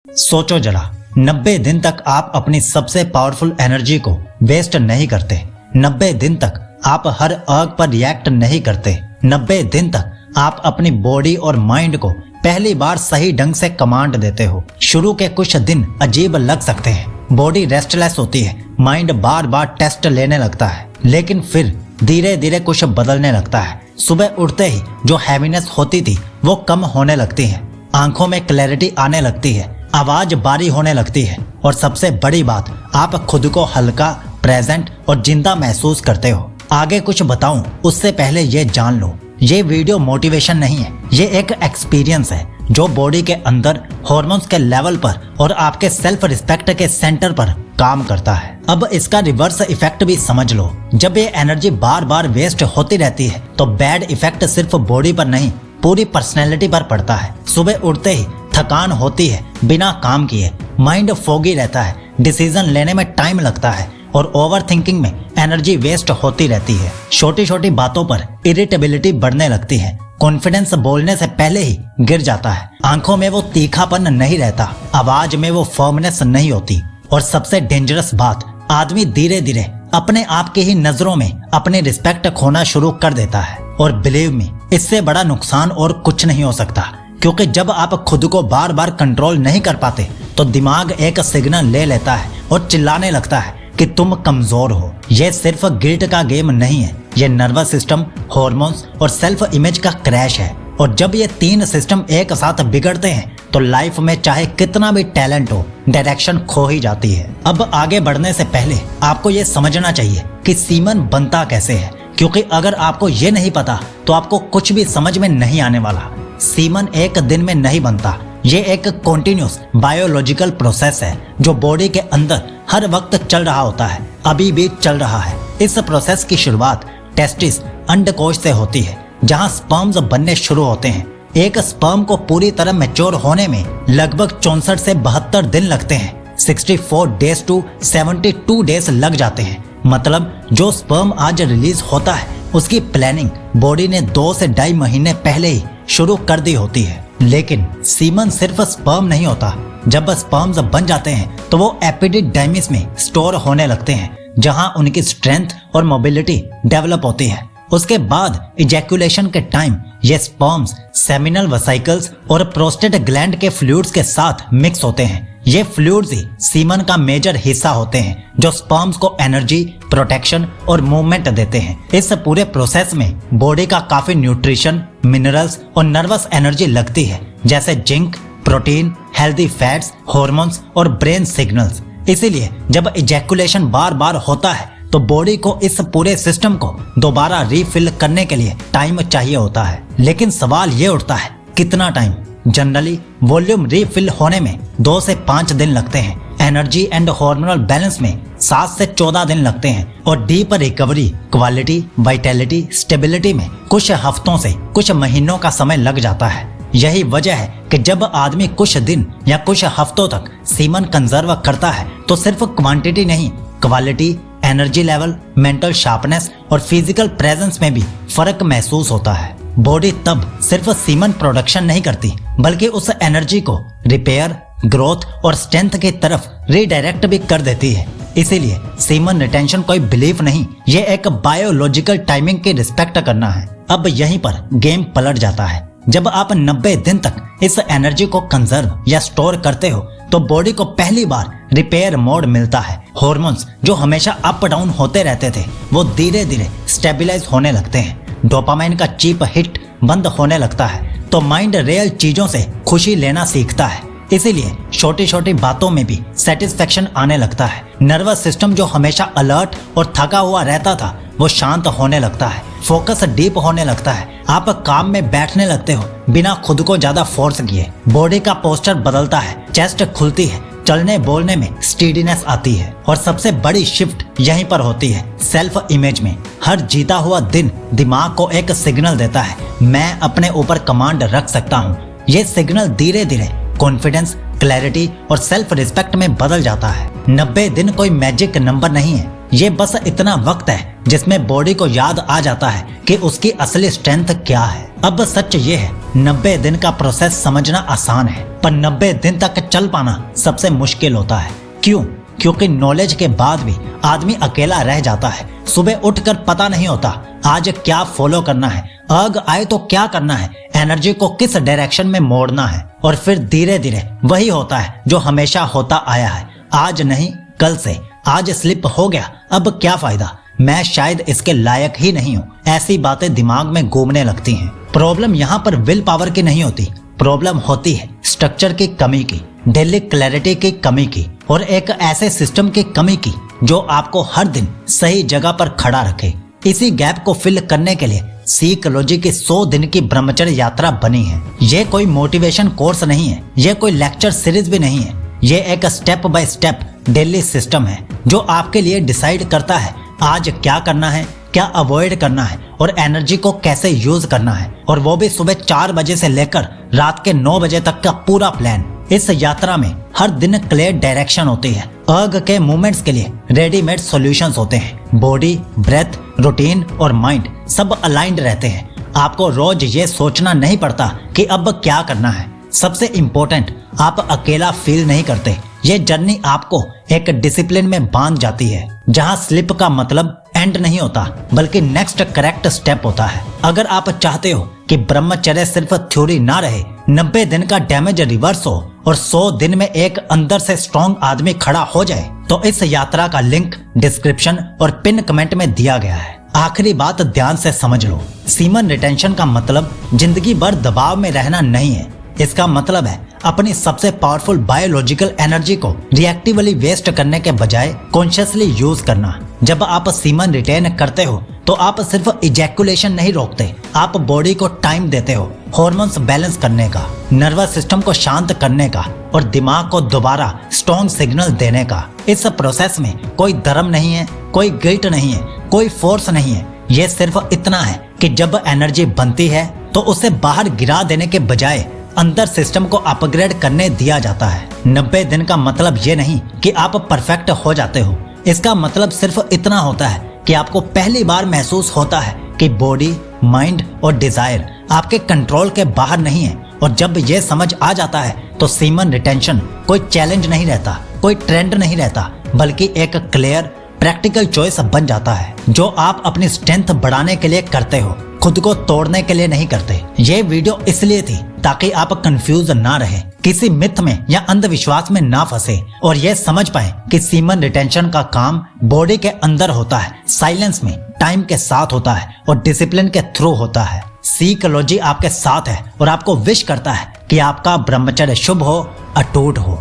सोचो जरा, 90 दिन तक आप अपनी सबसे पावरफुल एनर्जी को वेस्ट नहीं करते। 90 दिन तक आप हर अर्ग पर रिएक्ट नहीं करते। 90 दिन तक आप अपनी बॉडी और माइंड को पहली बार सही ढंग से कमांड देते हो। शुरू के कुछ दिन अजीब लग सकते हैं, बॉडी रेस्टलेस होती है, माइंड बार बार टेस्ट लेने लगता है, लेकिन फिर धीरे धीरे कुछ बदलने लगता है। सुबह उठते ही जो हैवीनेस होती थी वो कम होने लगती है, आंखों में क्लैरिटी आने लगती है, आवाज बारी होने लगती है और सबसे बड़ी बात, आप खुद को हल्का, प्रेजेंट और जिंदा महसूस करते हो। आगे कुछ बताऊं उससे पहले ये जान लो, ये वीडियो मोटिवेशन नहीं है, ये एक एक्सपीरियंस है जो बॉडी के अंदर हार्मोन्स के लेवल पर और आपके सेल्फ रिस्पेक्ट के सेंटर पर काम करता है। अब इसका रिवर्स इफेक्ट भी समझ लो। जब ये एनर्जी बार बार वेस्ट होती रहती है तो बैड इफेक्ट सिर्फ बॉडी पर नहीं, पूरी पर्सनैलिटी पर पड़ता है। सुबह उठते ही थकान होती है, बिना काम किए माइंड फोगी रहता है, डिसीजन लेने में टाइम लगता है और ओवर थिंकिंग में एनर्जी वेस्ट होती रहती है। छोटी छोटी बातों पर इरिटेबिलिटी बढ़ने लगती है, कॉन्फिडेंस बोलने से पहले ही गिर जाता है, आंखों में वो तीखापन नहीं रहता, आवाज में वो फर्मनेस नहीं होती और सबसे डेंजरस बात, आदमी धीरे धीरे अपने आप की ही नजरों में अपनी रिस्पेक्ट खोना शुरू कर देता है। और बिलीव मी, इससे बड़ा नुकसान और कुछ नहीं हो सकता, क्योंकि जब आप खुद को बार बार कंट्रोल नहीं कर पाते तो दिमाग एक सिग्नल ले लेता है और चिल्लाने लगता है कि तुम कमजोर हो। ये सिर्फ गिल्ट का गेम नहीं है, ये नर्वस सिस्टम, हार्मोन्स और सेल्फ इमेज का क्रैश है। और जब ये तीन सिस्टम एक साथ बिगड़ते हैं तो लाइफ में चाहे कितना भी टैलेंट हो, डायरेक्शन खो ही जाती है। अब आगे बढ़ने से पहले आपको ये समझना चाहिए कि सीमन बनता कैसे है, क्योंकि अगर आपको ये नहीं पता तो आपको कुछ भी समझ में नहीं आने वाला। सीमन एक दिन में नहीं बनता, ये एक कॉन्टिन्यूस बायोलॉजिकल प्रोसेस है जो बॉडी के अंदर हर वक्त चल रहा होता है, अभी भी चल रहा है। इस प्रोसेस की शुरुआत टेस्टिस, अंडकोश से होती है, जहां स्पर्म्स बनने शुरू होते हैं। एक स्पर्म को पूरी तरह मैच्योर होने में लगभग 64 से 72 दिन लगते हैं। 64 डेज टू 72 डेज लग जाते हैं। मतलब जो स्पर्म आज रिलीज होता है उसकी प्लानिंग बॉडी ने 2 से 2.5 महीने पहले ही शुरू कर दी होती है। लेकिन सीमन सिर्फ स्पर्म नहीं होता। जब स्पर्म्स बन जाते हैं तो वो एपिडिडाइमिस में स्टोर होने लगते हैं, जहां उनकी स्ट्रेंथ और मोबिलिटी डेवलप होती है। उसके बाद इजैकुलेशन के टाइम ये स्पर्म्स सेमिनल वेसिकल्स और प्रोस्टेट ग्लैंड के फ्लूइड्स के साथ मिक्स होते हैं। ये फ्लूइड्स ही सीमन का मेजर हिस्सा होते हैं जो स्पर्म्स को एनर्जी, प्रोटेक्शन और मूवमेंट देते हैं। इस पूरे प्रोसेस में बॉडी का काफी न्यूट्रिशन, मिनरल्स और नर्वस एनर्जी लगती है, जैसे zinc, protein, healthy fats, hormones और ब्रेन सिग्नल्स। इसीलिए जब इजैकुलेशन बार बार होता है तो बॉडी को इस पूरे सिस्टम को दोबारा रीफिल करने के लिए टाइम चाहिए होता है। लेकिन सवाल ये उठता है, कितना टाइम? जनरली वॉल्यूम रीफिल होने में 2 से 5 दिन लगते हैं, एनर्जी एंड हार्मोनल बैलेंस में 7 से 14 दिन लगते हैं और deep recovery, quality, vitality, stability में कुछ हफ्तों से कुछ महीनों का समय लग जाता है। यही वजह है कि जब आदमी कुछ दिन या कुछ हफ्तों तक सीमन कंजर्व करता है तो सिर्फ क्वांटिटी नहीं, quality, energy level, mental sharpness और फिजिकल प्रेजेंस में भी फर्क महसूस होता है। बॉडी तब सिर्फ सीमन प्रोडक्शन नहीं करती, बल्कि उस एनर्जी को रिपेयर, ग्रोथ और स्ट्रेंथ की तरफ रीडायरेक्ट भी कर देती है। इसीलिए सीमन रिटेंशन कोई बिलीफ नहीं, ये एक बायोलॉजिकल टाइमिंग की रिस्पेक्ट करना है। अब यहीं पर गेम पलट जाता है। जब आप 90 दिन तक इस एनर्जी को कंजर्व या स्टोर करते हो तो बॉडी को पहली बार रिपेयर मोड मिलता है। हार्मोन्स जो हमेशा अप डाउन होते रहते थे वो धीरे धीरे स्टेबलाइज होने लगते हैं। डोपामाइन का चीप हिट बंद होने लगता है तो माइंड रियल चीजों से खुशी लेना सीखता है। इसीलिए छोटी छोटी बातों में भी सेटिस्फेक्शन आने लगता है। नर्वस सिस्टम जो हमेशा अलर्ट और थका हुआ रहता था वो शांत होने लगता है, फोकस डीप होने लगता है, आप काम में बैठने लगते हो बिना खुद को ज्यादा फोर्स किए। बॉडी का पोस्चर बदलता है, चेस्ट खुलती है, चलने बोलने में स्टीडीनेस आती है और सबसे बड़ी शिफ्ट यहीं पर होती है, सेल्फ इमेज में। हर जीता हुआ दिन दिमाग को एक सिग्नल देता है, मैं अपने ऊपर कमांड रख सकता हूँ। ये सिग्नल धीरे धीरे कॉन्फिडेंस, क्लैरिटी और सेल्फ रिस्पेक्ट में बदल जाता है। 90 दिन कोई मैजिक नंबर नहीं है, ये बस इतना वक्त है जिसमें बॉडी को याद आ जाता है कि उसकी असली स्ट्रेंथ क्या है। अब सच ये है, 90 दिन का प्रोसेस समझना आसान है, पर 90 दिन तक चल पाना सबसे मुश्किल होता है। क्यों? क्योंकि नॉलेज के बाद भी आदमी अकेला रह जाता है। सुबह उठकर पता नहीं होता आज क्या फॉलो करना है, आग आए तो क्या करना है, एनर्जी को किस डायरेक्शन में मोड़ना है। और फिर धीरे धीरे वही होता है जो हमेशा होता आया है, आज नहीं कल से। आज स्लिप हो गया, अब क्या फायदा, मैं शायद इसके लायक ही नहीं हूँ, ऐसी बातें दिमाग में घूमने लगती हैं। प्रॉब्लम यहाँ पर विल पावर की नहीं होती, प्रॉब्लम होती है स्ट्रक्चर की कमी की, डेली क्लैरिटी की कमी की, और एक ऐसे सिस्टम की कमी की जो आपको हर दिन सही जगह पर खड़ा रखे। इसी गैप को फिल करने के लिए साइकोलॉजी की 100 दिन की ब्रह्मचर्य यात्रा बनी है। ये कोई मोटिवेशन कोर्स नहीं है, ये कोई लेक्चर सीरीज भी नहीं है, ये एक step by step daily system है जो आपके लिए डिसाइड करता है आज क्या करना है, क्या अवॉइड करना है और एनर्जी को कैसे यूज करना है, और वो भी सुबह 4 बजे से लेकर रात के 9 बजे तक का पूरा प्लान। इस यात्रा में हर दिन क्लियर डायरेक्शन होती है, अर्ग के मूवमेंट्स के लिए रेडीमेड सॉल्यूशंस होते हैं, बॉडी, ब्रेथ, रूटीन और माइंड सब अलाइंड रहते हैं। आपको रोज ये सोचना नहीं पड़ता कि अब क्या करना है। सबसे इम्पोर्टेंट, आप अकेला फील नहीं करते। ये जर्नी आपको एक डिसिप्लिन में बांध जाती है, जहां स्लिप का मतलब एंड नहीं होता बल्कि नेक्स्ट करेक्ट स्टेप होता है। अगर आप चाहते हो कि ब्रह्मचर्य सिर्फ थ्योरी ना रहे, 90 दिन का डैमेज रिवर्स हो और 100 दिन में एक अंदर से स्ट्रॉन्ग आदमी खड़ा हो जाए, तो इस यात्रा का लिंक डिस्क्रिप्शन और पिन कमेंट में दिया गया है। आखिरी बात ध्यान से समझ लो, सीमन रिटेंशन का मतलब जिंदगी भर दबाव में रहना नहीं है। इसका मतलब है अपनी सबसे पावरफुल बायोलॉजिकल एनर्जी को रिएक्टिवली वेस्ट करने के बजाय कॉन्शियसली यूज करना। जब आप सीमन रिटेन करते हो तो आप सिर्फ इजैकुलेशन नहीं रोकते, आप बॉडी को टाइम देते हो हार्मोन्स बैलेंस करने का, नर्वस सिस्टम को शांत करने का और दिमाग को दोबारा स्ट्रॉन्ग सिग्नल देने का। इस प्रोसेस में कोई धर्म नहीं है, कोई गिल्ट नहीं है, कोई फोर्स नहीं है। ये सिर्फ इतना है कि जब एनर्जी बनती है तो उसे बाहर गिरा देने के बजाय अंदर सिस्टम को अपग्रेड करने दिया जाता है। 90 दिन का मतलब ये नहीं कि आप परफेक्ट हो जाते हो, इसका मतलब सिर्फ इतना होता है कि आपको पहली बार महसूस होता है कि बॉडी, माइंड और डिजायर आपके कंट्रोल के बाहर नहीं है। और जब ये समझ आ जाता है तो सीमन रिटेंशन कोई चैलेंज नहीं रहता, कोई ट्रेंड नहीं रहता, बल्कि एक क्लियर प्रैक्टिकल चॉइस बन जाता है जो आप अपनी स्ट्रेंथ बढ़ाने के लिए करते हो, खुद को तोड़ने के लिए नहीं करते। ये वीडियो इसलिए थी ताकि आप कंफ्यूज ना रहे, किसी मिथ में या अंधविश्वास में ना फंसे और ये समझ पाए कि सीमन रिटेंशन का काम बॉडी के अंदर होता है, साइलेंस में, टाइम के साथ होता है और डिसिप्लिन के थ्रू होता है। साइकोलॉजी आपके साथ है और आपको विश करता है कि आपका ब्रह्मचर्य शुभ हो, अटूट हो।